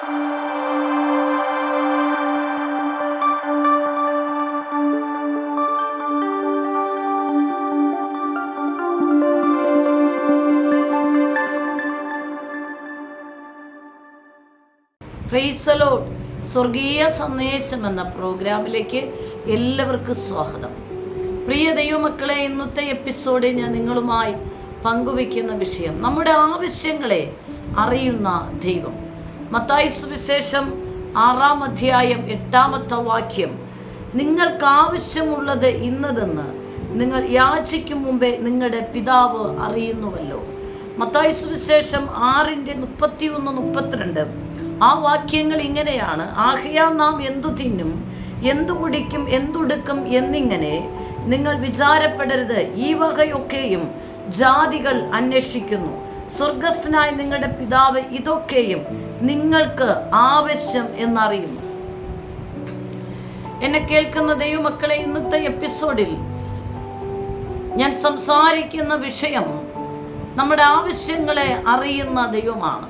Praise the Lord. സ്വർഗീയ സന്ദേശം എന്ന പ്രോഗ്രാമിലേക്ക് എല്ലാവർക്കും സ്വാഗതം. പ്രിയ ദൈവമക്കളെ, ഇന്നത്തെ എപ്പിസോഡിൽ ഞാൻ നിങ്ങളുമായി പങ്കുവയ്ക്കുന്ന വിഷയം നമ്മുടെ ആവശ്യങ്ങളെ അറിയുന്ന ദൈവം. മത്തായി സുവിശേഷം 6-ാം അധ്യായം 8-ാമത്തെ വാക്യം, നിങ്ങൾക്ക് ആവശ്യമുള്ളത് ഇന്നതെന്ന് നിങ്ങൾ യാചിക്കും മുമ്പേ നിങ്ങളുടെ പിതാവ് അറിയുന്നുവല്ലോ. മത്തായി സുവിശേഷം 6:31-32 ആ വാക്യങ്ങൾ ഇങ്ങനെയാണ്: ആകയാൽ നാം എന്തു തിന്നും, എന്തു കുടിക്കും, എന്തുടുക്കും എന്നിങ്ങനെ നിങ്ങൾ വിചാരപ്പെടരുത്. ഈ വകയൊക്കെയും ജാതികൾ അന്വേഷിക്കുന്നു. സ്വർഗസ്ഥനായ നിങ്ങളുടെ പിതാവ് ഇതൊക്കെയും നിങ്ങൾക്ക് ആവശ്യം എന്നറിയുന്നു. എന്നെ കേൾക്കുന്ന ദൈവമക്കളെ, ഇന്നത്തെ എപ്പിസോഡിൽ ഞാൻ സംസാരിക്കുന്ന വിഷയം നമ്മുടെ ആവശ്യങ്ങളെ അറിയുന്ന ദൈവമാണ്.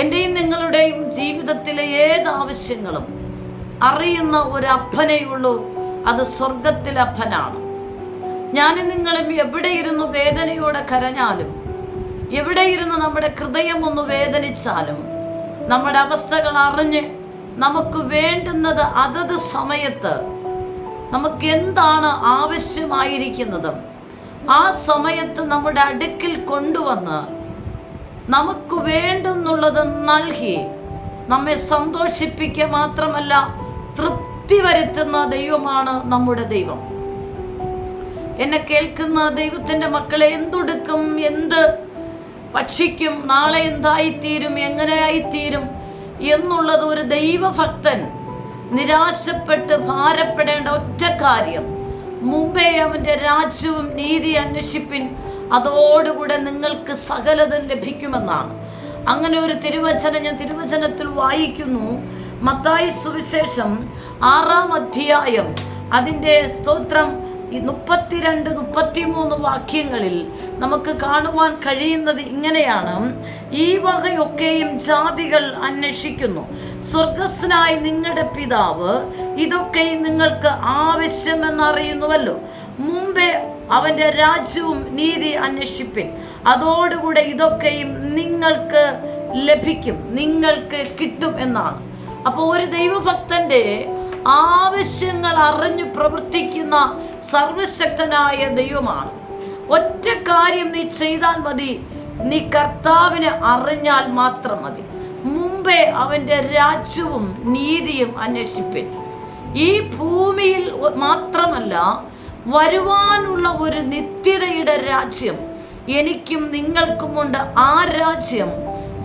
എൻ്റെയും നിങ്ങളുടെയും ജീവിതത്തിലെ ഏത് ആവശ്യങ്ങളും അറിയുന്ന ഒരു അപ്പനേയുള്ളൂ, അത് സ്വർഗത്തിലെ അപ്പനാണ്. ഞാനും നിങ്ങളും എവിടെ ഇരുന്ന് വേദനയോടെ കരഞ്ഞാലും, എവിടെ ഇരുന്ന് നമ്മുടെ ഹൃദയം ഒന്ന് വേദനിച്ചാലും, നമ്മുടെ അവസ്ഥകൾ അറിഞ്ഞ് നമുക്ക് വേണ്ടുന്നത് അതത് സമയത്ത് നമുക്ക് എന്താണ് ആവശ്യമായിരിക്കുന്നത് ആ സമയത്ത് നമ്മുടെ അടുക്കിൽ കൊണ്ടുവന്ന് നമുക്ക് വേണ്ടുന്നുള്ളത് നൽകി നമ്മെ സന്തോഷിപ്പിക്കുക മാത്രമല്ല തൃപ്തി വരുത്തുന്ന ദൈവമാണ് നമ്മുടെ ദൈവം. എന്നെ കേൾക്കുന്ന ദൈവത്തിൻ്റെ മക്കളെ, എന്തുടുക്കും, എന്ത് ഭക്ഷിക്കും, നാളെ എന്തായിത്തീരും, എങ്ങനെയായിത്തീരും എന്നുള്ളത് ഒരു ദൈവഭക്തൻ നിരാശപ്പെട്ട് ഭാരപ്പെടേണ്ട ഒറ്റ കാര്യം: മുമ്പേ അവൻ്റെ രാജ്യവും നീതി അന്വേഷിപ്പിൻ, അതോടുകൂടെ നിങ്ങൾക്ക് സകലതും ലഭിക്കുമെന്നാണ്. അങ്ങനെ ഒരു തിരുവചനം ഞാൻ തിരുവചനത്തിൽ വായിക്കുന്നു. മത്തായി സുവിശേഷം 6-ാം അധ്യായം അതിൻ്റെ 32-33 വാക്യങ്ങളിൽ നമുക്ക് കാണുവാൻ കഴിയുന്നത് ഇങ്ങനെയാണ്: ഈ വകയൊക്കെയും ജാതികൾ അന്വേഷിക്കുന്നു. സ്വർഗസ്ഥനായ നിങ്ങളുടെ പിതാവ് ഇതൊക്കെയും നിങ്ങൾക്ക് ആവശ്യമെന്നറിയുന്നുവല്ലോ. മുമ്പേ അവൻ്റെ രാജ്യവും നീതി അന്വേഷിപ്പിൻ, അതോടുകൂടെ ഇതൊക്കെയും നിങ്ങൾക്ക് ലഭിക്കും, നിങ്ങൾക്ക് കിട്ടും എന്നാണ്. അപ്പോൾ ഒരു ദൈവഭക്തൻ്റെ ആവശ്യങ്ങൾ അറിഞ്ഞു പ്രവർത്തിക്കുന്ന സർവശക്തനായ ദൈവമാണ്. ഒറ്റ കാര്യം നീ ചെയ്താൽ മതി, നീ കർത്താവിനെ അറിഞ്ഞാൽ മാത്രം മതി. മുമ്പേ അവൻ്റെ രാജ്യവും നീതിയും അന്വേഷിപ്പിൻ. ഈ ഭൂമിയിൽ മാത്രമല്ല, വരുവാനുള്ള ഒരു നിത്യതയുടെ രാജ്യം എനിക്കും നിങ്ങൾക്കുമുണ്ട്. ആ രാജ്യം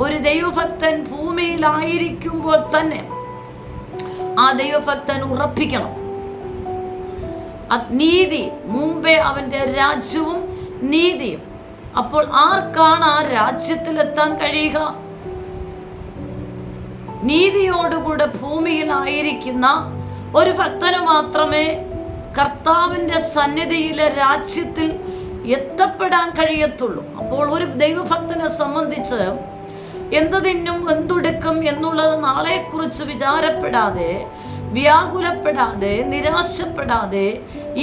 ഒരു ദൈവഭക്തൻ ഭൂമിയിലായിരിക്കുമ്പോൾ തന്നെ ആ ദൈവഭക്തൻ ഉറപ്പിക്കണം. നീതി, മുമ്പേ അവൻ്റെ രാജ്യവും നീതിയും. അപ്പോൾ ആർക്കാണ് ആ രാജ്യത്തിലെത്താൻ കഴിയുക? നീതിയോടുകൂടെ ഭൂമിയിലായിരിക്കുന്ന ഒരു ഭക്തന് മാത്രമേ കർത്താവിൻ്റെ സന്നിധിയിലെ രാജ്യത്തിൽ എത്തപ്പെടാൻ കഴിയത്തുള്ളൂ. അപ്പോൾ ഒരു ദൈവഭക്തനെ സംബന്ധിച്ച് എന്ത് തിന്നും, എന്തുടുക്കും എന്നുള്ളത് നാളെക്കുറിച്ച് വിചാരപ്പെടാതെ, വ്യാകുലപ്പെടാതെ, നിരാശപ്പെടാതെ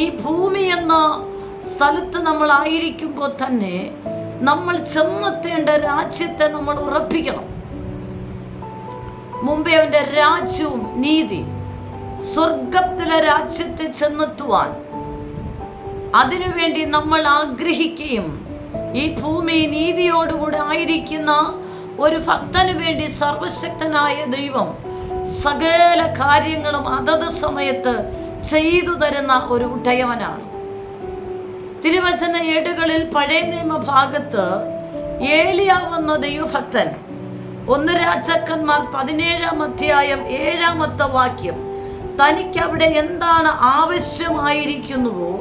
ഈ ഭൂമി എന്ന സ്ഥലത്ത് നമ്മളായിരിക്കുമ്പോൾ തന്നെ നമ്മൾ ചെന്നെത്തേണ്ട രാജ്യത്തെ നമ്മൾ ഉറപ്പിക്കണം. മുമ്പേ അവൻ്റെ രാജ്യവും നീതി, സ്വർഗത്തിലെ രാജ്യത്തെ ചെന്നെത്തുവാൻ അതിനുവേണ്ടി നമ്മൾ ആഗ്രഹിക്കുകയും ഈ ഭൂമി നീതിയോടുകൂടെ ആയിരിക്കുന്ന ഒരു ഭക്തന് വേണ്ടി സർവശക്തനായ ദൈവം സകല കാര്യങ്ങളും അതത് സമയത്ത് ചെയ്തു തരുന്ന ഒരു ഉടയവനാണ്. തിരുവചന ഏടുകളിൽ പഴയ നിയമ ഭാഗത്ത് ഏലിയാവ് എന്ന ദൈവഭക്തൻ 1 രാജാക്കന്മാർ 17-ാം അധ്യായം 7-ാമത്തെ വാക്യം, തനിക്ക് അവിടെ എന്താണ് ആവശ്യമായിരിക്കുന്നുവോ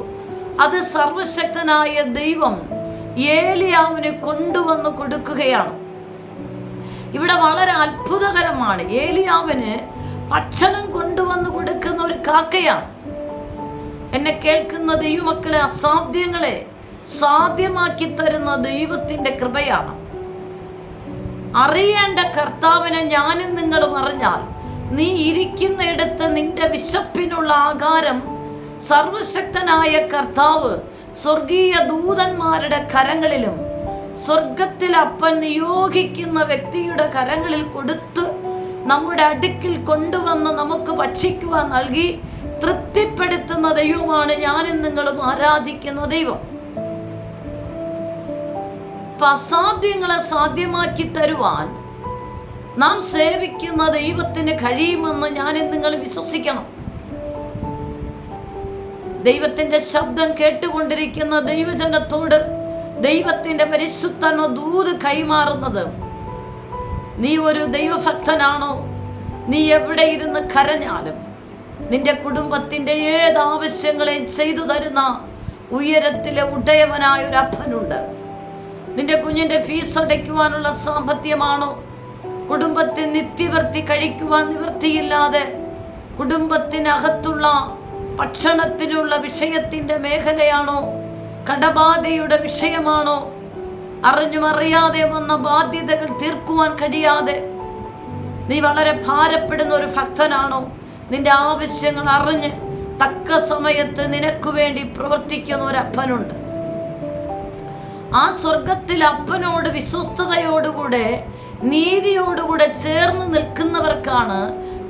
അത് സർവശക്തനായ ദൈവം ഏലിയാവിന് കൊണ്ടുവന്ന് കൊടുക്കുകയാണ്. ഇവിടെ വളരെ അത്ഭുതകരമാണ്. ഏലിയാവിന് ഭക്ഷണം കൊണ്ടുവന്ന് കൊടുക്കുന്ന ഒരു കാക്കയാണ്. എന്നെ കേൾക്കുന്ന ദൈവമക്കളെ, അസാധ്യങ്ങളെ സാധ്യമാക്കി തരുന്ന ദൈവത്തിൻ്റെ കൃപയാണ്. അറിയേണ്ട കർത്താവിനെ ഞാനും നിങ്ങളും അറിഞ്ഞാൽ നീ ഇരിക്കുന്നിടത്ത് നിന്റെ വിശപ്പിനുള്ള ആഹാരം സർവശക്തനായ കർത്താവ് സ്വർഗീയ ദൂതന്മാരുടെ കരങ്ങളിലും സ്വർഗത്തിൽ അപ്പൻ നിയോഗിക്കുന്ന വ്യക്തിയുടെ കരങ്ങളിൽ കൊടുത്ത് നമ്മുടെ അടുക്കിൽ കൊണ്ടുവന്ന് നമുക്ക് ഭക്ഷിക്കുവാൻ നൽകി തൃപ്തിപ്പെടുത്തുന്ന ദൈവമാണ് ഞാനും നിങ്ങളും ആരാധിക്കുന്ന ദൈവം. അസാധ്യങ്ങളെ സാധ്യമാക്കി തരുവാൻ നാം സേവിക്കുന്ന ദൈവത്തിന് കഴിയുമെന്ന് ഞാനും നിങ്ങൾ വിശ്വസിക്കണം. ദൈവത്തിന്റെ ശബ്ദം കേട്ടുകൊണ്ടിരിക്കുന്ന ദൈവജനത്തോട് ദൈവത്തിന്റെ പരിശുദ്ധ ദൂത് കൈമാറുന്നത്, നീ ഒരു ദൈവഭക്തനാണോ? നീ എവിടെ ഇരുന്ന് കരഞ്ഞാലും നിന്റെ കുടുംബത്തിന്റെ ഏത് ആവശ്യങ്ങളെയും ചെയ്തു തരുന്ന ഉയരത്തിലെ ഉടയവനായ ഒരു അപ്പനുണ്ട്. നിന്റെ കുഞ്ഞിന്റെ ഫീസ് അടയ്ക്കുവാനുള്ള സാമ്പത്തികമാണോ? കുടുംബത്തിൽ നിത്യവൃത്തി കഴിക്കുവാൻ നിവൃത്തിയില്ലാതെ കുടുംബത്തിനകത്തുള്ള ഭക്ഷണത്തിനുള്ള വിഷയത്തിന്റെ മേഖലയാണോ? കടബാധയുടെ വിഷയമാണോ? അറിഞ്ഞും അറിയാതെ വന്ന ബാധ്യതകൾ തീർക്കുവാൻ കഴിയാതെ നീ വളരെ ഭാരപ്പെടുന്ന ഒരു ഭക്തനാണോ? നിന്റെ ആവശ്യങ്ങൾ അറിഞ്ഞ് തക്ക സമയത്ത് നിനക്ക് വേണ്ടി പ്രവർത്തിക്കുന്ന ഒരു അപ്പനുണ്ട്. ആ സ്വർഗത്തിൽ അപ്പനോട് വിശ്വസ്തയോടുകൂടെ നീതിയോടുകൂടെ ചേർന്ന് നിൽക്കുന്നവർക്കാണ്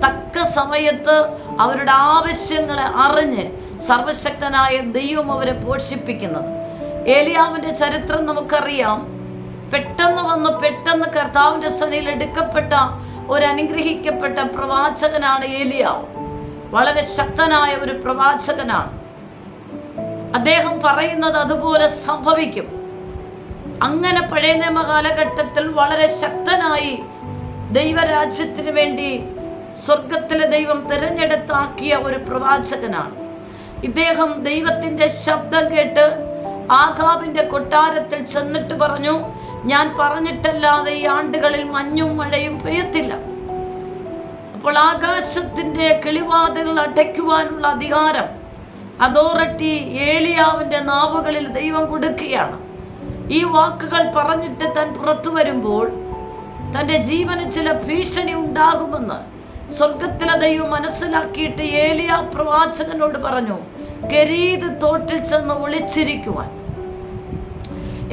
തക്ക സമയത്ത് അവരുടെ ആവശ്യങ്ങളെ അറിഞ്ഞ് സർവശക്തനായ ദൈവം അവരെ പോഷിപ്പിക്കുന്നത്. ഏലിയാവിന്റെ ചരിത്രം നമുക്കറിയാം. പെട്ടെന്ന് കർത്താവിന്റെ സന്നിധിയിൽ എടുക്കപ്പെട്ട ഒരു അനുഗ്രഹിക്കപ്പെട്ട പ്രവാചകനാണ് ഏലിയാവ്. വളരെ ശക്തനായ ഒരു പ്രവാചകനാണ്. അദ്ദേഹം പറയുന്നത് അതുപോലെ സംഭവിക്കും. അങ്ങനെ പഴയ നിയമ കാലഘട്ടത്തിൽ വളരെ ശക്തനായി ദൈവരാജ്യത്തിന് വേണ്ടി സ്വർഗത്തിലെ ദൈവം തിരഞ്ഞെടുത്താക്കിയ ഒരു പ്രവാചകനാണ് ഇദ്ദേഹം. ദൈവത്തിന്റെ ശബ്ദം കേട്ട് ആഹാബിന്റെ കൊട്ടാരത്തിൽ ചെന്നിട്ട് പറഞ്ഞു, ഞാൻ പറഞ്ഞിട്ടല്ലാതെ ഈ ആണ്ടുകളിൽ മഞ്ഞും മഴയും പെയ്യത്തില്ല. അപ്പോൾ ആകാശത്തിന്റെ കിളിവാതിലുകൾ അടയ്ക്കുവാനുള്ള അധികാരം, അതോറിറ്റി ഏലിയാവിന്റെ നാവുകളിൽ ദൈവം കൊടുക്കുകയാണ്. ഈ വാക്കുകൾ പറഞ്ഞിട്ട് താൻ പുറത്തു വരുമ്പോൾ തൻ്റെ ജീവന് ചില ഭീഷണി ഉണ്ടാകുമെന്ന് സ്വർഗത്തിലെ ദൈവം മനസ്സിലാക്കിയിട്ട് ഏലിയാ പ്രവാചകനോട് പറഞ്ഞു, കെരീത് തോട്ടിൽ ചെന്ന് ഒളിച്ചിരിക്കുവാൻ.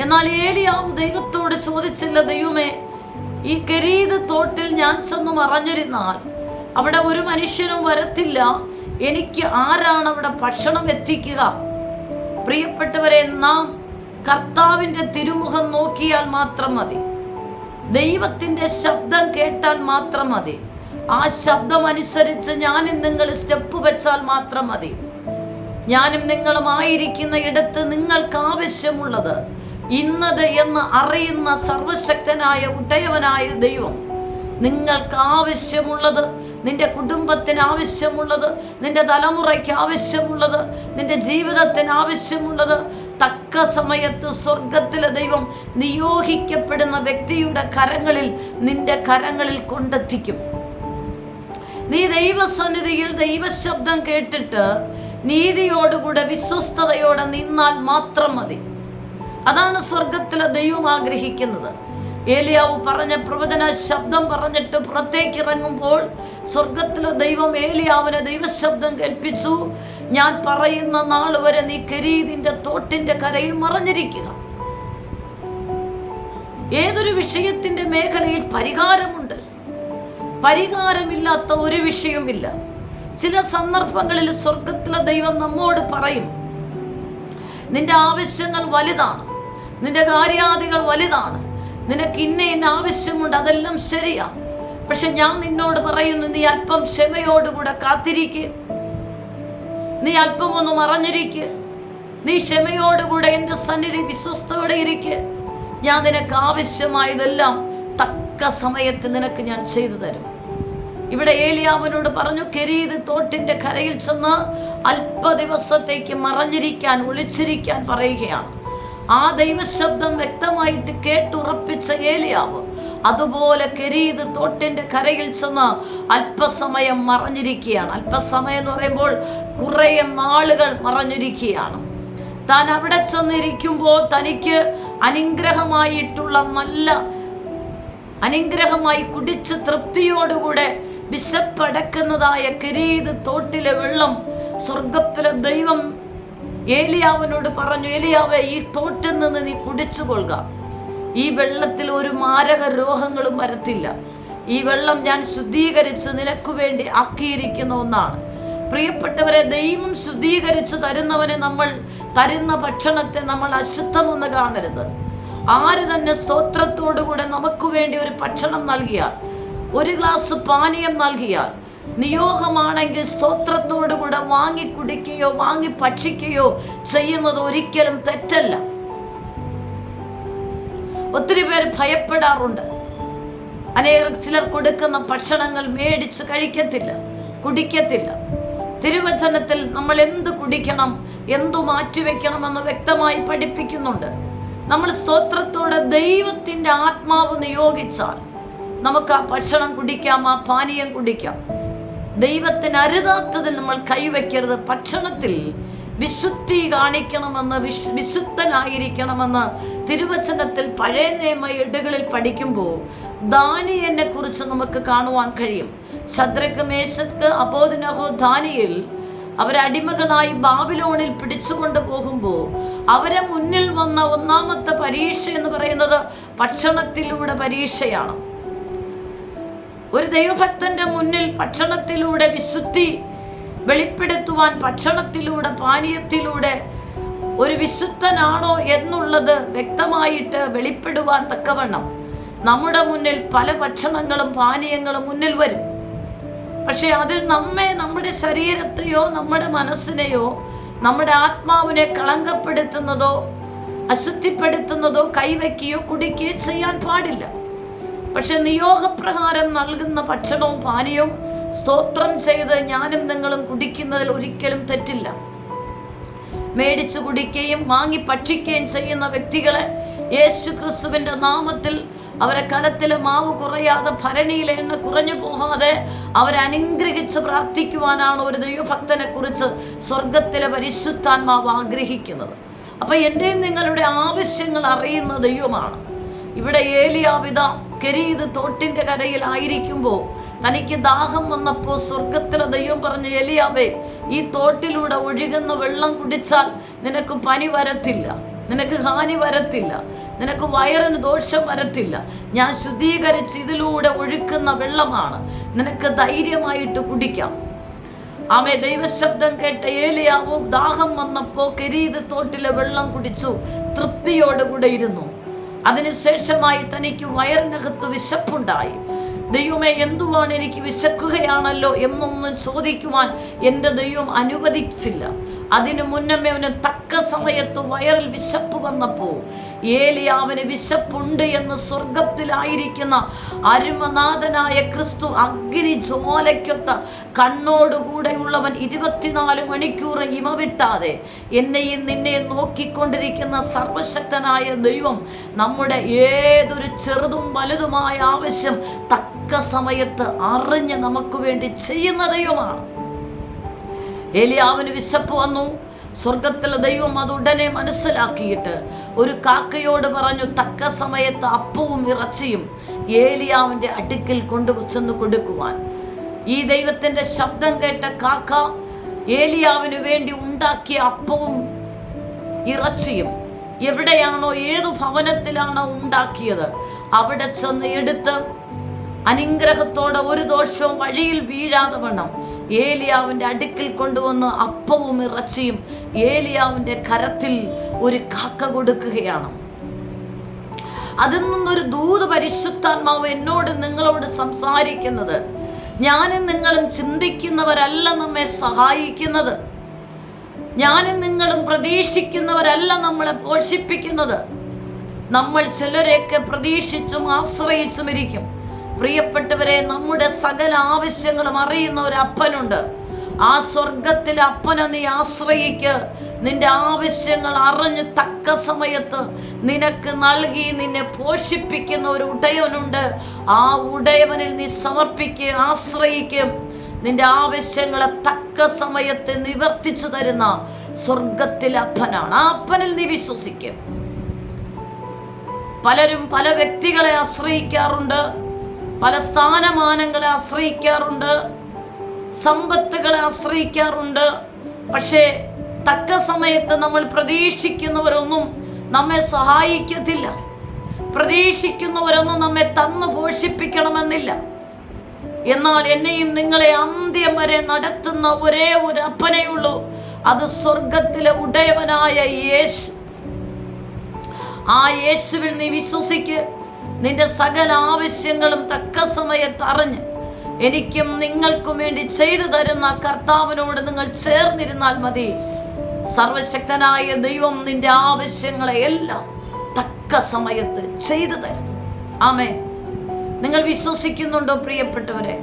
എന്നാൽ ഏലിയാവ് ദൈവത്തോട് ചോദിച്ചില്ല, ദൈവമേ, ഈ കെരീത് തോട്ടിൽ ഞാൻ ചെന്ന് മറഞ്ഞിരുന്നാൽ അവിടെ ഒരു മനുഷ്യനും വരത്തില്ല, എനിക്ക് ആരാണ് അവിടെ ഭക്ഷണം എത്തിക്കുക? പ്രിയപ്പെട്ടവരെ, നാം കർത്താവിൻ്റെ തിരുമുഖം നോക്കിയാൽ മാത്രം മതി, ദൈവത്തിൻ്റെ ശബ്ദം കേട്ടാൽ മാത്രം മതി, ആ ശബ്ദം അനുസരിച്ച് ഞാനും നിങ്ങൾ സ്റ്റെപ്പ് വെച്ചാൽ മാത്രം മതി. ഞാനും നിങ്ങളും ആയിരിക്കുന്ന ഇടത്ത് നിങ്ങൾക്ക് ആവശ്യമുള്ളത് ഇന്നത് എന്ന് അറിയുന്ന സർവശക്തനായ ഉടയവനായ ദൈവം നിങ്ങൾക്ക് ആവശ്യമുള്ളത്, നിന്റെ കുടുംബത്തിന് ആവശ്യമുള്ളത്, നിന്റെ തലമുറയ്ക്ക് ആവശ്യമുള്ളത്, നിന്റെ ജീവിതത്തിന് ആവശ്യമുള്ളത് തക്ക സമയത്ത് സ്വർഗത്തിലെ ദൈവം നിയോഗിക്കപ്പെടുന്ന വ്യക്തിയുടെ കരങ്ങളിൽ, നിന്റെ കരങ്ങളിൽ കൊണ്ടെത്തിക്കും. നീ ദൈവസന്നിധിയിൽ ദൈവശബ്ദം കേട്ടിട്ട് നീതിയോടുകൂടെ വിശ്വസ്തയോടെ നിന്നാൽ മാത്രം മതി. അതാണ് സ്വർഗത്തിലെ ദൈവം ആഗ്രഹിക്കുന്നത്. ഏലിയാവ് പറഞ്ഞ പ്രവചന ശബ്ദം പറഞ്ഞിട്ട് പുറത്തേക്ക് ഇറങ്ങുമ്പോൾ സ്വർഗത്തിലെ ദൈവം ഏലിയാവിനെ ദൈവശബ്ദം കേൾപ്പിച്ചു, ഞാൻ പറയുന്ന നാൾ വരെ നീ കെരീതിന്റെ തോട്ടിന്റെ കരയിൽ മറഞ്ഞിരിക്കുക. ഏതൊരു വിഷയത്തിന്റെ മേഖലയിൽ പരിഹാരമുണ്ട്. പരിഹാരമില്ലാത്ത ഒരു വിഷയവുമില്ല. ചില സന്ദർഭങ്ങളിൽ സ്വർഗത്തിലെ ദൈവം നമ്മോട് പറയും, നിന്റെ ആവശ്യങ്ങൾ വലുതാണ്, നിന്റെ കാര്യാദികൾ വലുതാണ്, നിനക്ക് ഇന്ന ആവശ്യമുണ്ട്, അതെല്ലാം ശരിയാ. പക്ഷെ ഞാൻ നിന്നോട് പറയുന്നു, നീ അല്പം ക്ഷമയോടുകൂടെ കാത്തിരിക്കുക, നീ അല്പം ഒന്ന് മറഞ്ഞിരിക്കുക, നീ ക്ഷമയോടുകൂടെ എൻ്റെ സന്നിധി വിശ്വസ്തയോടെ ഇരിക്കുക. ഞാൻ നിനക്ക് ആവശ്യമായതെല്ലാം തക്ക സമയത്ത് നിനക്ക് ഞാൻ ചെയ്തു തരും. ഇവിടെ ഏലിയാവിനോട് പറഞ്ഞു, കെരീത് തോട്ടിന്റെ കരയിൽ ചെന്ന് അല്പ ദിവസത്തേക്ക് മറഞ്ഞിരിക്കാൻ, ഒളിച്ചിരിക്കാൻ പറയുകയാണ്. ആ ദൈവശബ്ദം വ്യക്തമായിട്ട് കേട്ടുറപ്പിച്ച ഏലിയാവ് അതുപോലെ കെരീത് തോട്ടിന്റെ കരയിൽ ചെന്ന് അല്പസമയം മറഞ്ഞിരിക്കുകയാണ്. അല്പസമയം എന്ന് പറയുമ്പോൾ കുറേ നാളുകൾ മറഞ്ഞിരിക്കുകയാണ്. താൻ അവിടെ ചെന്നിരിക്കുമ്പോൾ തനിക്ക് അനുഗ്രഹമായിട്ടുള്ള നല്ല അനുഗ്രഹമായി കുടിച്ച് തൃപ്തിയോടുകൂടെ വിശപ്പടക്കുന്നതായ കെരീത് തോട്ടിലെ വെള്ളം സ്വർഗത്തിലെ ദൈവം ഏലിയാവിനോട് പറഞ്ഞു, ഏലിയാവേ, ഈ തോട്ടിൽ നിന്ന് നീ കുടിച്ചു കൊള്ളുക. ഈ വെള്ളത്തിൽ ഒരു മാരക രോഗങ്ങളും വരത്തില്ല. ഈ വെള്ളം ഞാൻ ശുദ്ധീകരിച്ച് നിനക്ക് വേണ്ടി ആക്കിയിരിക്കുന്ന ഒന്നാണ്. പ്രിയപ്പെട്ടവരെ, ദൈവം ശുദ്ധീകരിച്ച് തരുന്നവനെ നമ്മൾ തരുന്ന ഭക്ഷണത്തെ നമ്മൾ അശുദ്ധമെന്ന് കാണരുത്. ആര് തന്നെ സ്തോത്രത്തോടുകൂടെ നമുക്ക് വേണ്ടി ഒരു ഭക്ഷണം നൽകിയാൽ, ഒരു ഗ്ലാസ് പാനീയം നൽകിയാൽ, നിയോഗമാണെങ്കിൽ സ്തോത്രത്തോടുകൂടെ വാങ്ങി കുടിക്കുകയോ വാങ്ങി ഭക്ഷിക്കുകയോ ചെയ്യുന്നത് ഒരിക്കലും തെറ്റല്ല. ഒത്തിരി പേർ ഭയപ്പെടാറുണ്ട്. ചിലർ കൊടുക്കുന്ന ഭക്ഷണങ്ങൾ മേടിച്ച് കഴിക്കത്തില്ല, കുടിക്കത്തില്ല. തിരുവചനത്തിൽ നമ്മൾ എന്ത് കുടിക്കണം, എന്തു മാറ്റിവെക്കണമെന്ന് വ്യക്തമായി പഠിപ്പിക്കുന്നുണ്ട്. നമ്മൾ സ്തോത്രത്തോടെ ദൈവത്തിൻ്റെ ആത്മാവ് നിയോഗിച്ചാൽ നമുക്ക് ആ ഭക്ഷണം കുടിക്കാം, ആ പാനീയം കുടിക്കാം. ദൈവത്തിന് അരുതാത്തതിൽ നമ്മൾ കൈവയ്ക്കരുത്. ഭക്ഷണത്തിൽ വിശുദ്ധി കാണിക്കണമെന്ന്, വിശുദ്ധനായിരിക്കണമെന്ന് തിരുവചനത്തിൽ പഴയ നിയമ ഏടുകളിൽ പഠിക്കുമ്പോൾ ദാനിയേലിനെ കുറിച്ച് നമുക്ക് കാണുവാൻ കഴിയും. ശദ്രക്ക്, മേശക്ക്, അബേദ്നെഗോ, ദാനിയേൽ അവരടിമകളായി ബാബിലോണിൽ പിടിച്ചുകൊണ്ട് പോകുമ്പോൾ അവരെ മുന്നിൽ വന്ന ഒന്നാമത്തെ പരീക്ഷ എന്ന് പറയുന്നത് ഭക്ഷണത്തിലൂടെ പരീക്ഷയാണ്. ഒരു ദൈവഭക്തന്റെ മുന്നിൽ ഭക്ഷണത്തിലൂടെ വിശുദ്ധി വെളിപ്പെടുത്തുവാൻ, ഭക്ഷണത്തിലൂടെ പാനീയത്തിലൂടെ ഒരു വിശുദ്ധനാണോ എന്നുള്ളത് വ്യക്തമായിട്ട് വെളിപ്പെടുവാൻ തക്കവണ്ണം നമ്മുടെ മുന്നിൽ പല ഭക്ഷണങ്ങളും പാനീയങ്ങളും മുന്നിൽ വരും. പക്ഷെ അതിൽ നമ്മെ, നമ്മുടെ ശരീരത്തെയോ നമ്മുടെ മനസ്സിനെയോ നമ്മുടെ ആത്മാവിനെ കളങ്കപ്പെടുത്തുന്നതോ അശുദ്ധിപ്പെടുത്തുന്നതോ കൈവയ്ക്കുകയോ കുടിക്കുകയോ ചെയ്യാൻ പാടില്ല. പക്ഷെ നിയോഗപ്രകാരം നൽകുന്ന ഭക്ഷണവും പാനീയവും സ്തോത്രം ചെയ്ത് ഞാനും നിങ്ങളും കുടിക്കുന്നതിൽ ഒരിക്കലും തെറ്റില്ല. മേടിച്ചു കുടിക്കുകയും വാങ്ങി ഭക്ഷിക്കുകയും ചെയ്യുന്ന വ്യക്തികളെ യേശു ക്രിസ്തുവിന്റെ നാമത്തിൽ അവരെ കലത്തിലെ മാവ് കുറയാതെ, ഭരണിയിലെ എണ്ണ കുറഞ്ഞു പോകാതെ അവരെ അനുഗ്രഹിച്ച് പ്രാർത്ഥിക്കുവാനാണ് ഒരു ദൈവഭക്തനെ കുറിച്ച് സ്വർഗത്തിലെ പരിശുദ്ധാത്മാവ് ആഗ്രഹിക്കുന്നത്. അപ്പൊ എന്റെയും നിങ്ങളുടെ ആവശ്യങ്ങൾ അറിയുന്ന ദൈവമാണ്. ഇവിടെ ഏലിയാവിത കെരീത് തോട്ടിന്റെ കരയിൽ ആയിരിക്കുമ്പോൾ തനിക്ക് ദാഹം വന്നപ്പോൾ സ്വർഗത്തിലെ ദൈവം പറഞ്ഞു, ഏലിയാവേ, ഈ തോട്ടിലൂടെ ഒഴുകുന്ന വെള്ളം കുടിച്ചാൽ നിനക്ക് പനി വരത്തില്ല, നിനക്ക് ഹാനി വരത്തില്ല, നിനക്ക് വയറിന് ദോഷം വരത്തില്ല. ഞാൻ ശുദ്ധീകരിച്ച് ഇതിലൂടെ ഒഴുക്കുന്ന വെള്ളമാണ്, നിനക്ക് ധൈര്യമായിട്ട് കുടിക്കാം. ആമേ. ദൈവശബ്ദം കേട്ട ഏലിയാവും ദാഹം വന്നപ്പോൾ കെരീത് തോട്ടിലെ വെള്ളം കുടിച്ചു, തൃപ്തിയോടുകൂടെ ഇരുന്നു. അതിനുശേഷമായി തനിക്ക് വയറിനകത്ത് വിശപ്പുണ്ടായി. ദൈവമേ, എന്തുവാണ് എനിക്ക് വിശക്കുകയാണല്ലോ എന്നൊന്നും ചോദിക്കുവാൻ എൻ്റെ ദൈവം അനുവദിച്ചില്ല. അതിനു മുന്നമേ അവന് തക്ക സമയത്ത് വയറിൽ വിശപ്പ് വന്നപ്പോൾ ഏലിയാവിന് വിശപ്പുണ്ട് എന്ന് സ്വർഗത്തിലായിരിക്കുന്ന അരുമനാഥനായ ക്രിസ്തു അഗ്നി ജ്വാലയ്ക്കൊത്ത കണ്ണോടുകൂടെയുള്ളവൻ 24 മണിക്കൂർ ഇമവിട്ടാതെ എന്നെയും നിന്നെയും നോക്കിക്കൊണ്ടിരിക്കുന്ന സർവശക്തനായ ദൈവം നമ്മുടെ ഏതൊരു ചെറുതും വലുതുമായ ആവശ്യം തക്ക സമയത്ത് അറിഞ്ഞ് നമുക്ക് വേണ്ടി ചെയ്യുന്ന ദൈവമാണ്. ഏലിയാവിന് വിശപ്പ് വന്നു. സ്വർഗത്തിലെ ദൈവം അത് ഉടനെ മനസ്സിലാക്കിയിട്ട് ഒരു കാക്കയോട് പറഞ്ഞു, തക്ക സമയത്ത് അപ്പവും ഇറച്ചിയും ഏലിയാവിന്റെ അടുക്കൽ കൊണ്ടുചെന്ന് കൊടുക്കുവാൻ. ഈ ദൈവത്തിന്റെ ശബ്ദം കേട്ട കാക്ക ഏലിയാവിന് വേണ്ടി ഉണ്ടാക്കിയ അപ്പവും ഇറച്ചിയും എവിടെയാണോ, ഏതു ഭവനത്തിലാണോ ഉണ്ടാക്കിയത് അവിടെ ചെന്ന് എടുത്ത് അനുഗ്രഹത്തോടെ ഒരു ദോഷവും വഴിയിൽ വീഴാതെ വണ്ണം ഏലിയാവിന്റെ അടുക്കൽ കൊണ്ടുവന്ന് അപ്പവും ഇറച്ചിയും ഏലിയാവിന്റെ കരത്തിൽ ഒരു കാക്ക കൊടുക്കുകയാണ്. അതിൽ നിന്നൊരു ദൂത് പരിശുദ്ധാത്മാവ് എന്നോട് നിങ്ങളോട് സംസാരിക്കുന്നത്, ഞാനും നിങ്ങളും ചിന്തിക്കുന്നവരല്ല നമ്മെ സഹായിക്കുന്നത്, ഞാനും നിങ്ങളും പ്രതീക്ഷിക്കുന്നവരല്ല നമ്മളെ പോഷിപ്പിക്കുന്നത്. നമ്മൾ ചിലരെയൊക്കെ പ്രതീക്ഷിച്ചും ആശ്രയിച്ചും ഇരിക്കും. പ്രിയപ്പെട്ടവരെ, നമ്മുടെ സകല ആവശ്യങ്ങളും അറിയുന്ന ഒരു അപ്പനുണ്ട്. ആ സ്വർഗത്തിലെ അപ്പനെ നീ ആശ്രയിക്ക്. നിന്റെ ആവശ്യങ്ങൾ അറിഞ്ഞ് തക്ക സമയത്ത് നിനക്ക് നൽകി നിന്നെ പോഷിപ്പിക്കുന്ന ഒരു ഉടയവനുണ്ട്. ആ ഉടയവനിൽ നീ സമർപ്പിക്കുക, ആശ്രയിക്കും. നിന്റെ ആവശ്യങ്ങളെ തക്ക സമയത്ത് നിവർത്തിച്ചു തരുന്ന സ്വർഗത്തിലെ അപ്പനാണ്. ആ അപ്പനിൽ നീ വിശ്വസിക്കും. പലരും പല വ്യക്തികളെ ആശ്രയിക്കാറുണ്ട്, പല സ്ഥാനമാനങ്ങളെ ആശ്രയിക്കാറുണ്ട്, സമ്പത്തുകളെ ആശ്രയിക്കാറുണ്ട്. പക്ഷേ തക്ക സമയത്ത് നമ്മൾ പ്രതീക്ഷിക്കുന്നവരൊന്നും നമ്മെ സഹായിക്കത്തില്ല. പ്രതീക്ഷിക്കുന്നവരൊന്നും നമ്മെ തന്നു പോഷിപ്പിക്കണമെന്നില്ല. എന്നാൽ എന്നെയും നിങ്ങളെ അന്ത്യം വരെ നടത്തുന്ന ഒരേ ഒരു അപ്പനേ ഉള്ളൂ, അത് സ്വർഗത്തിലെ ഉടയവനായ യേശു. ആ യേശുവിൽ നീ വിശ്വസിക്ക്. നിന്റെ സകല ആവശ്യങ്ങളും തക്ക സമയത്ത് അറിഞ്ഞ് എനിക്കും നിങ്ങൾക്കും വേണ്ടി ചെയ്തു തരുന്ന കർത്താവിനോട് നിങ്ങൾ ചേർന്നിരുന്നാൽ മതി. സർവശക്തനായ ദൈവം നിന്റെ ആവശ്യങ്ങളെ എല്ലാം തക്ക സമയത്ത് ചെയ്തു തരും. ആമേൻ. നിങ്ങൾ വിശ്വസിക്കുന്നുണ്ടോ പ്രിയപ്പെട്ടവരെ?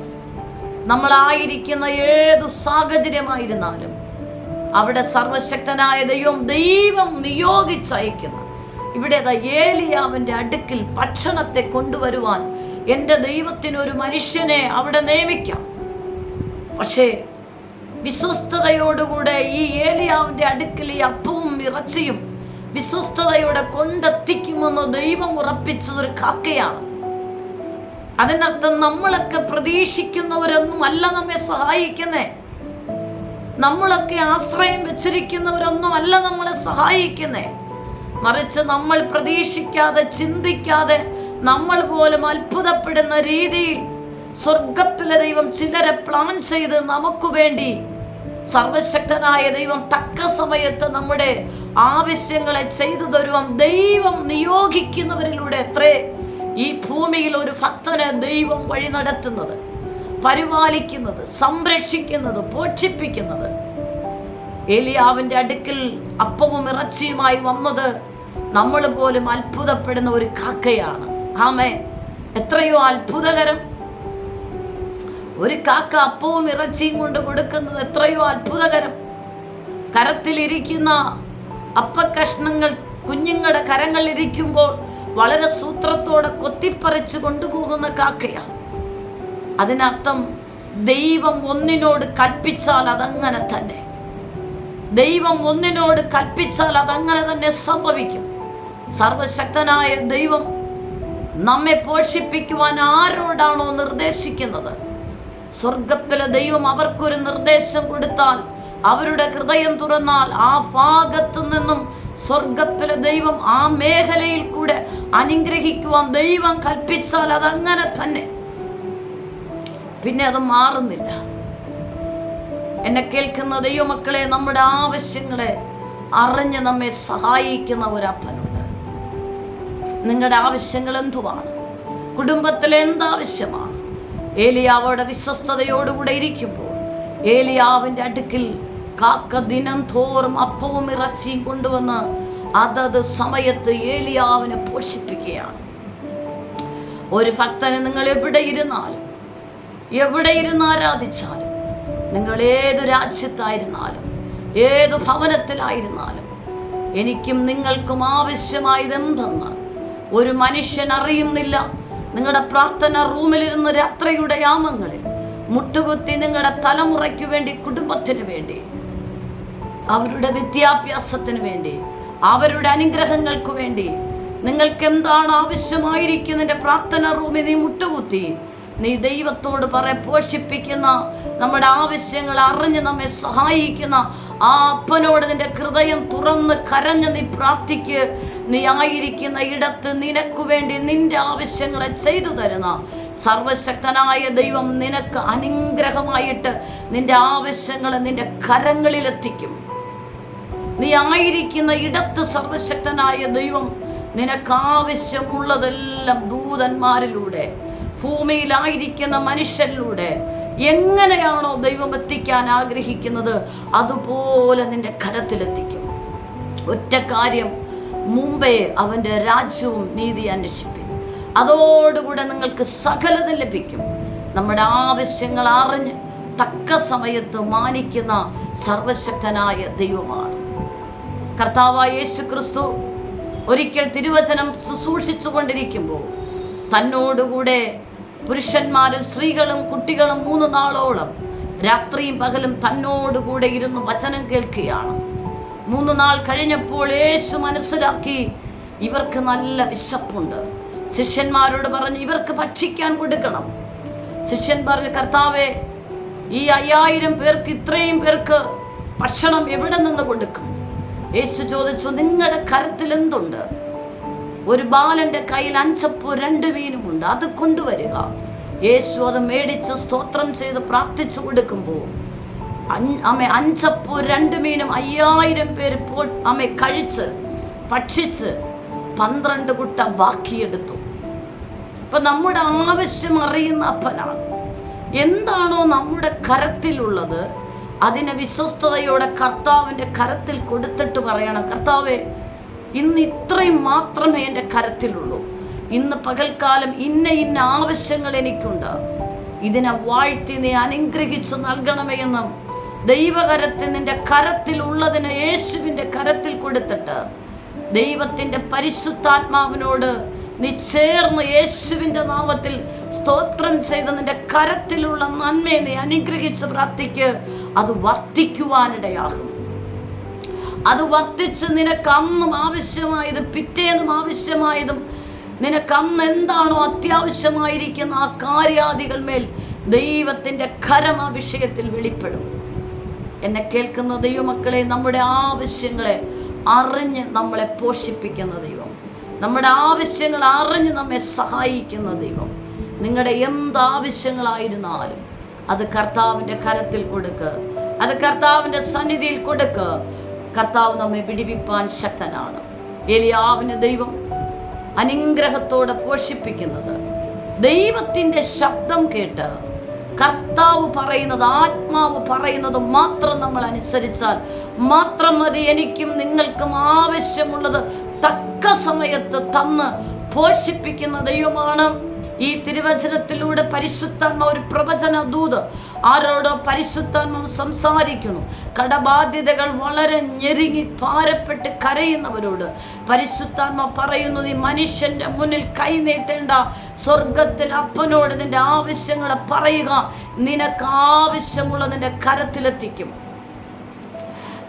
നമ്മളായിരിക്കുന്ന ഏതു സാഹചര്യമായിരുന്നാലും അവിടെ സർവശക്തനായ ദൈവം നിയോഗിച്ചയക്കുന്ന ഇവിടെ ഏലിയാവിന്റെ അടുക്കിൽ ഭക്ഷണത്തെ കൊണ്ടുവരുവാൻ എൻ്റെ ദൈവത്തിനൊരു മനുഷ്യനെ അവിടെ നിയമിക്കാം. പക്ഷേ വിശ്വസ്തയോടുകൂടെ ഈ ഏലിയാവിന്റെ അടുക്കിൽ ഈ അപ്പവും ഇറച്ചിയും വിശ്വസ്തയോടെ കൊണ്ടെത്തിക്കുമെന്ന് ദൈവം ഉറപ്പിച്ചതൊരു കാക്കയാണ്. അതിനർത്ഥം നമ്മളൊക്കെ പ്രതീക്ഷിക്കുന്നവരൊന്നും അല്ല നമ്മെ സഹായിക്കുന്നേ. നമ്മളൊക്കെ ആശ്രയം വെച്ചിരിക്കുന്നവരൊന്നും അല്ല നമ്മളെ സഹായിക്കുന്നേ. മറിച്ച് നമ്മൾ പ്രതീക്ഷിക്കാതെ, ചിന്തിക്കാതെ, നമ്മൾ പോലും അത്ഭുതപ്പെടുന്ന രീതിയിൽ സ്വർഗത്തിലെ ദൈവം ചിലരെ പ്ലാൻ ചെയ്ത് നമുക്ക് വേണ്ടി സർവശക്തനായ ദൈവം തക്ക സമയത്ത് നമ്മുടെ ആവശ്യങ്ങളെ ചെയ്തു തരുവാൻ ദൈവം നിയോഗിക്കുന്നവരിലൂടെ എത്രേ ഈ ഭൂമിയിൽ ഒരു ഭക്തനെ ദൈവം വഴി നടത്തുന്നത്, പരിപാലിക്കുന്നത്, സംരക്ഷിക്കുന്നത്, പോഷിപ്പിക്കുന്നത്. ഏലിയാവിന്റെ അടുക്കൽ അപ്പവും ഇറച്ചിയുമായി വന്നത് നമ്മൾ പോലും അത്ഭുതപ്പെടുന്ന ഒരു കാക്കയാണ്. ആമേൻ. എത്രയോ അത്ഭുതകരം! ഒരു കാക്ക അപ്പവും ഇറച്ചിയും കൊണ്ട് കൊടുക്കുന്നത് എത്രയോ അത്ഭുതകരം. കരത്തിലിരിക്കുന്ന അപ്പക്കഷ്ണങ്ങൾ കുഞ്ഞുങ്ങളുടെ കരങ്ങളിലിരിക്കുമ്പോൾ വളരെ സൂത്രത്തോടെ കൊത്തിപ്പറിച്ചു കൊണ്ടുപോകുന്ന കാക്കയാണ്. അതിനർത്ഥം ദൈവം ഒന്നിനോട് കൽപ്പിച്ചാൽ അതങ്ങനെ തന്നെ. ദൈവം ഒന്നിനോട് കൽപ്പിച്ചാൽ അതങ്ങനെ തന്നെ സംഭവിക്കും. സർവശക്തനായ ദൈവം നമ്മെ പോഷിപ്പിക്കുവാൻ ആരോടാണോ നിർദ്ദേശിക്കുന്നത്, സ്വർഗത്തിലെ ദൈവം അവർക്കൊരു നിർദ്ദേശം കൊടുത്താൽ, അവരുടെ ഹൃദയം തുറന്നാൽ, ആ ഭാഗത്തു നിന്നും സ്വർഗത്തിലെ ദൈവം ആ മേഖലയിൽ കൂടെ അനുഗ്രഹിക്കുവാൻ ദൈവം കൽപ്പിച്ചാൽ അതങ്ങനെ തന്നെ. പിന്നെ അത് മാറുന്നില്ല. എന്നെ കേൾക്കുന്ന ദൈവമക്കളെ, നമ്മുടെ ആവശ്യങ്ങളെ അറിഞ്ഞ് നമ്മെ സഹായിക്കുന്ന ഒരപ്പനുണ്ട്. നിങ്ങളുടെ ആവശ്യങ്ങൾ എന്തുവാണ്? കുടുംബത്തിൽ എന്താവശ്യമാണ്? ഏലിയാവോടെ വിശ്വസ്തയോടുകൂടെ ഇരിക്കുമ്പോൾ ഏലിയാവിന്റെ അടുക്കിൽ കാക്ക ദിനം തോറും അപ്പവും ഇറച്ചിയും കൊണ്ടുവന്ന് അതത് സമയത്ത് ഏലിയാവിനെ പോഷിപ്പിക്കുകയാണ്. ഒരു ഭക്തന് നിങ്ങൾ എവിടെ ഇരുന്ന് ആരാധിച്ചാലും, നിങ്ങൾ ഏതു രാജ്യത്തായിരുന്നാലും, ഏതു ഭവനത്തിലായിരുന്നാലും, എനിക്കും നിങ്ങൾക്കും ആവശ്യമായതെന്തെന്ന് ഒരു മനുഷ്യൻ അറിയുന്നില്ല. നിങ്ങളുടെ പ്രാർത്ഥന റൂമിലിരുന്ന് രാത്രിയുടെ യാമങ്ങളിൽ മുട്ടുകുത്തി നിങ്ങളുടെ തലമുറയ്ക്ക് വേണ്ടി, കുടുംബത്തിന് വേണ്ടി, അവരുടെ വിദ്യാഭ്യാസത്തിന് വേണ്ടി, അവരുടെ അനുഗ്രഹങ്ങൾക്ക് വേണ്ടി നിങ്ങൾക്ക് എന്താണ് ആവശ്യമായിരിക്കുന്നതിന്റെ പ്രാർത്ഥന റൂമിൽ നീ മുട്ടുകുത്തി നീ ദൈവത്തോട് പോഷിപ്പിക്കുന്ന, നമ്മുടെ ആവശ്യങ്ങൾ അറിഞ്ഞ് നമ്മെ സഹായിക്കുന്ന ആ അപ്പനോട് നിന്റെ ഹൃദയം തുറന്ന് കരഞ്ഞ് നീ പ്രാർത്ഥിക്ക്. നീ ആയിരിക്കുന്ന ഇടത്ത് നിനക്ക് വേണ്ടി നിന്റെ ആവശ്യങ്ങളെ ചെയ്തു തരുന്ന സർവശക്തനായ ദൈവം നിനക്ക് അനുഗ്രഹമായിട്ട് നിന്റെ ആവശ്യങ്ങളെ നിന്റെ കരങ്ങളിലെത്തിക്കും. നീ ആയിരിക്കുന്ന ഇടത്ത് സർവശക്തനായ ദൈവം നിനക്ക് ആവശ്യമുള്ളതെല്ലാം ദൂതന്മാരിലൂടെ, ഭൂമിയിലായിരിക്കുന്ന മനുഷ്യരിലൂടെ എങ്ങനെയാണോ ദൈവം എത്തിക്കാൻ ആഗ്രഹിക്കുന്നത് അതുപോലെ നിന്റെ കരത്തിലെത്തിക്കും. ഒറ്റ കാര്യം, മുമ്പേ അവന്റെ രാജ്യവും നീതി അന്വേഷിപ്പിൻ, അതോടുകൂടെ നിങ്ങൾക്ക് സകലതും ലഭിക്കും. നമ്മുടെ ആവശ്യങ്ങൾ അറിഞ്ഞ് തക്ക സമയത്ത് മാനിക്കുന്ന സർവശക്തനായ ദൈവമാണ് കർത്താവായ യേശു ക്രിസ്തു. ഒരിക്കൽ തിരുവചനം ശുശ്രൂഷിച്ചു കൊണ്ടിരിക്കുമ്പോൾ തന്നോടുകൂടെ പുരുഷന്മാരും സ്ത്രീകളും കുട്ടികളും 3 നാളോളം രാത്രിയും പകലും തന്നോടുകൂടെ ഇരുന്ന് വചനം കേൾക്കുകയാണ്. 3 നാൾ കഴിഞ്ഞപ്പോൾ യേശു മനസ്സിലാക്കി, ഇവർക്ക് നല്ല വിശപ്പുണ്ട്. ശിഷ്യന്മാരോട് പറഞ്ഞു ഇവർക്ക് ഭക്ഷിക്കാൻ കൊടുക്കണം. ശിഷ്യൻ പറഞ്ഞു, കർത്താവേ, ഈ 5000 പേർക്ക്, ഇത്രയും പേർക്ക് ഭക്ഷണം എവിടെ നിന്ന് കൊടുക്കും? യേശു ചോദിച്ചു, നിങ്ങളുടെ കരത്തിൽ എന്തുണ്ട്? ഒരു ബാലന്റെ കയ്യിൽ 5 അപ്പവും 2 മീനുമുണ്ട്, അത് കൊണ്ടുവരിക. യേശു അത് മേടിച്ച് സ്തോത്രം ചെയ്ത് പ്രാർത്ഥിച്ചു കൊടുക്കുമ്പോൾ 5 അപ്പവും 2 മീനും 5000 പേര് കഴിച്ച് ഭക്ഷിച്ച് 12 കുട്ട ബാക്കിയെടുത്തു. ഇപ്പൊ നമ്മുടെ ആവശ്യം അറിയുന്ന അപ്പനാണ്. എന്താണോ നമ്മുടെ കരത്തിലുള്ളത് അതിനെ വിശ്വസ്തയോടെ കർത്താവിൻ്റെ കരത്തിൽ കൊടുത്തിട്ട് പറയണം, കർത്താവേ, ഇന്ന് ഇത്രയും മാത്രമേ എൻ്റെ കരത്തിലുള്ളൂ. ഇന്ന് പകൽക്കാലം ഇന്ന ആവശ്യങ്ങൾ എനിക്കുണ്ട്. ഇതിനെ വാഴ്ത്തി നീ അനുഗ്രഹിച്ച് നൽകണമേ എന്നും ദൈവകരത്തിൽ നിന്റെ കരത്തിലുള്ളതിനെ യേശുവിൻ്റെ കരത്തിൽ കൊടുത്തിട്ട് ദൈവത്തിൻ്റെ പരിശുദ്ധാത്മാവിനോട് നീ ചേർന്ന് യേശുവിൻ്റെ നാമത്തിൽ സ്തോത്രം ചെയ്ത് നിന്റെ കരത്തിലുള്ള നന്മയെ നീ അനുഗ്രഹിച്ച് പ്രാർത്ഥിക്ക്. അത് വർദ്ധിക്കുവാനിടയാകും. അത് വർദ്ധിച്ച് നിനക്ക് അന്നും ആവശ്യമായതും പിറ്റേന്നും ആവശ്യമായതും നിനക്ക് അന്ന് എന്താണോ അത്യാവശ്യമായിരിക്കുന്ന ആ കാര്യാദികൾ മേൽ ദൈവത്തിൻ്റെ കരം ആ വിഷയത്തിൽ വെളിപ്പെടും. എന്നെ കേൾക്കുന്ന ദൈവമക്കളെ, നമ്മുടെ ആവശ്യങ്ങളെ അറിഞ്ഞ് നമ്മളെ പോഷിപ്പിക്കുന്ന ദൈവം, നമ്മുടെ ആവശ്യങ്ങൾ അറിഞ്ഞ് നമ്മെ സഹായിക്കുന്ന ദൈവം, നിങ്ങളുടെ എന്താവശ്യങ്ങളായിരുന്നാലും അത് കർത്താവിൻ്റെ കരത്തിൽ കൊടുക്കുക, അത് കർത്താവിൻ്റെ സന്നിധിയിൽ കൊടുക്കുക. കർത്താവ് നമ്മെ വിടിവിപ്പാൻ ശക്തനാണ്. ഏലിയാവിന് ദൈവം അനുഗ്രഹത്തോടെ പോഷിപ്പിക്കുന്നത് ദൈവത്തിൻ്റെ ശബ്ദം കേട്ട് കർത്താവ് പറയുന്നത്, ആത്മാവ് പറയുന്നത് മാത്രം നമ്മൾ അനുസരിച്ചാൽ മാത്രം മതി. എനിക്കും നിങ്ങൾക്കും ആവശ്യമുള്ളത് തക്ക സമയത്ത് തന്ന് പോഷിപ്പിക്കുന്ന ദൈവമാണ്. ഈ തിരുവചനത്തിലൂടെ പരിശുദ്ധാത്മ ഒരു പ്രവചന ദൂത് ആരോടോ പരിശുദ്ധാത്മാവ് സംസാരിക്കുന്നു. കടബാധ്യതകൾ വളരെ ഞെരുങ്ങി ഭാരപ്പെട്ട് കരയുന്നവരോട് പരിശുദ്ധാത്മ പറയുന്നു, നീ മനുഷ്യന്റെ മുന്നിൽ കൈനീട്ടേണ്ട, സ്വർഗത്തിൽ അപ്പനോട് നിന്റെ ആവശ്യങ്ങളെ പറയുക, നിനക്ക് ആവശ്യമുള്ള നിന്റെ കരത്തിലെത്തിക്കും.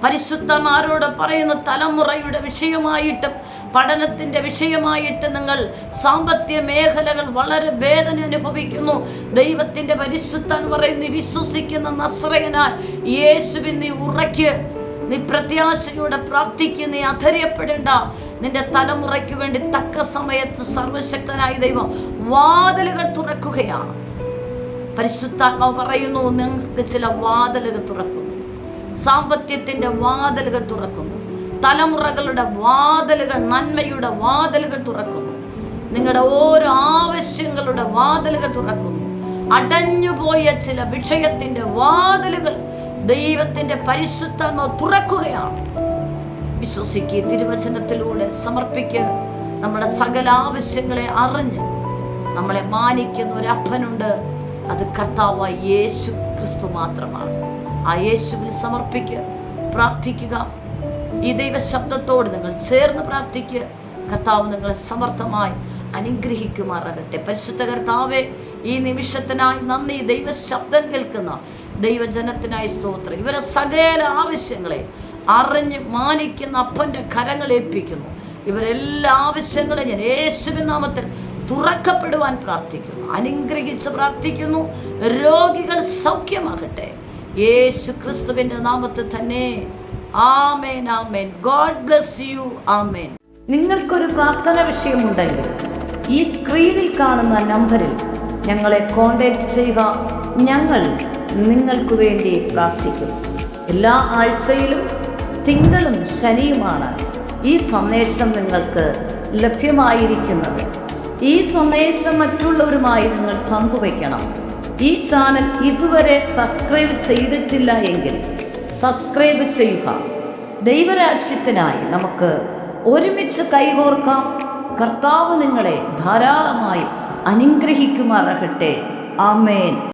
പരിശുദ്ധന്മാരോട് പറയുന്നു, തലമുറയുടെ വിഷയമായിട്ടും പഠനത്തിൻ്റെ വിഷയമായിട്ട് നിങ്ങൾ സാമ്പത്തിക മേഖലകൾ വളരെ വേദന അനുഭവിക്കുന്നു. ദൈവത്തിൻ്റെ പരിശുദ്ധൻ പറയുന്നു, നീ വിശ്വസിക്കുന്ന നസ്രയനാൽ യേശുവിൻ നീ ഉറയ്ക്ക്, നീ പ്രത്യാശയോടെ പ്രാർത്ഥിക്കുക, നീ അധൈര്യപ്പെടേണ്ട. നിന്റെ തലമുറയ്ക്ക് വേണ്ടി തക്ക സമയത്ത് സർവശക്തനായ ദൈവം വാതിലുകൾ തുറക്കുകയാണ്. പരിശുദ്ധാത്മാവ് പറയുന്നു, നിങ്ങൾക്ക് ചില വാതിലുകൾ തുറക്കുന്നു. സാമ്പത്തികത്തിൻ്റെ വാതിലുകൾ തുറക്കുന്നു. തലമുറകളുടെ വാതിലുകൾ, നന്മയുടെ വാതിലുകൾ തുറക്കുന്നു. നിങ്ങളുടെ ഓരോ ആവശ്യങ്ങളുടെ വാതിലുകൾ തുറക്കുന്നു. അടഞ്ഞുപോയ ചില വിഷയത്തിൻ്റെ വാതിലുകൾ ദൈവത്തിൻ്റെ പരിശുദ്ധാത്മാവ് തുറക്കുകയാണ്. വിശ്വസിക്കുക, തിരുവചനത്തിലൂടെ സമർപ്പിക്കുക. നമ്മുടെ സകല ആവശ്യങ്ങളെ അറിഞ്ഞ് നമ്മളെ മാനിക്കുന്ന ഒരു അപ്പനുണ്ട്. അത് കർത്താവായ യേശു ക്രിസ്തു മാത്രമാണ്. ആ യേശുവിൽ സമർപ്പിക്കുക, പ്രാർത്ഥിക്കുക. ഈ ദൈവശബ്ദത്തോട് നിങ്ങൾ ചേർന്ന് പ്രാർത്ഥിക്കുക. കർത്താവ് നിങ്ങളെ സമർത്ഥമായി അനുഗ്രഹിക്കുമാറാകട്ടെ. പരിശുദ്ധ കർത്താവേ, ഈ നിമിഷത്തിനായി നന്ദി. ദൈവശബ്ദം കേൾക്കുന്ന ദൈവജനത്തിനായി സ്തോത്രം. ഇവരെ സകല ആവശ്യങ്ങളെ അറിഞ്ഞ് മാനിക്കുന്ന അപ്പൻ്റെ കരങ്ങളേൽപ്പിക്കുന്നു. ഇവരെല്ലാ ആവശ്യങ്ങളും ഞാൻ യേശുവിൻ നാമത്തിൽ തുറക്കപ്പെടുവാൻ പ്രാർത്ഥിക്കുന്നു, അനുഗ്രഹിച്ച് പ്രാർത്ഥിക്കുന്നു. രോഗികൾ സൗഖ്യമാകട്ടെ യേശു ക്രിസ്തുവിൻ്റെ നാമത്തിൽ തന്നെ. ആമേൻ, ആമേൻ. God bless you. ആമേൻ. നിങ്ങൾക്കൊരു പ്രാർത്ഥന വിഷയമുണ്ടെങ്കിൽ ഈ സ്ക്രീനിൽ കാണുന്ന നമ്പറിൽ ഞങ്ങളെ കോൺടാക്റ്റ് ചെയ്യുക. ഞങ്ങൾ നിങ്ങൾക്ക് വേണ്ടി പ്രാർത്ഥിക്കും. എല്ലാ ആഴ്ചയിലും തിങ്കളും ശനിയുമാണ് ഈ സന്ദേശം നിങ്ങൾക്ക് ലഭ്യമായിരിക്കുന്നത്. ഈ സന്ദേശം മറ്റുള്ളവരുമായി നിങ്ങൾ പങ്കുവയ്ക്കണം. ഈ ചാനൽ ഇതുവരെ സബ്സ്ക്രൈബ് ചെയ്തിട്ടില്ല എങ്കിൽ സബ്സ്ക്രൈബ് ചെയ്യുക. ദൈവരാജ്യത്തിനായി നമുക്ക് ഒരുമിച്ച് കൈകോർക്കാം. കർത്താവ് നിങ്ങളെ ധാരാളമായി അനുഗ്രഹിക്കുമാറാകട്ടെ. ആമേൻ.